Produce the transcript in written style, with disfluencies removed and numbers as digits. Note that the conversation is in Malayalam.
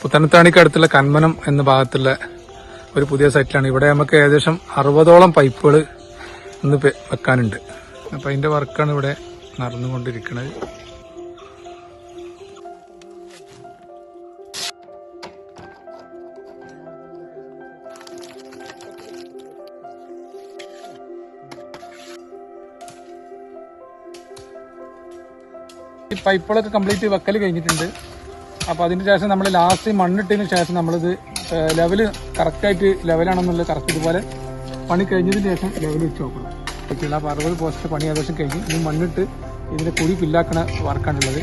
പുത്തനത്താണിക്ക് അടുത്തുള്ള കന്മനം എന്ന ഭാഗത്തുള്ള ഒരു പുതിയ സൈറ്റിലാണ്. ഇവിടെ നമുക്ക് ഏകദേശം 60ഓളം പൈപ്പുകൾ ഇന്ന് വെക്കാനുണ്ട്. അപ്പം അതിന്റെ വർക്കാണ് ഇവിടെ നടന്നുകൊണ്ടിരിക്കുന്നത്. ഈ പൈപ്പുകളൊക്കെ കംപ്ലീറ്റ് വെക്കൽ കഴിഞ്ഞിട്ടുണ്ട്. അപ്പോൾ അതിന് ശേഷം നമ്മൾ ലാസ്റ്റ് മണ്ണിട്ടതിന് ശേഷം നമ്മളിത് ലെവല് കറക്റ്റായിട്ട് ലെവലാണെന്നുള്ളത് കറക്റ്റ് ഇതുപോലെ പണി കഴിഞ്ഞതിന് ശേഷം ലെവൽ വെച്ച് നോക്കണം. അപ്പോൾ 60 പോസ്റ്റ് പണി ഏകദേശം കഴിഞ്ഞ് ഇനി മണ്ണിട്ട് ഇതിൻ്റെ കുഴി ഫില്ലാക്കണ വർക്കാണുള്ളത്.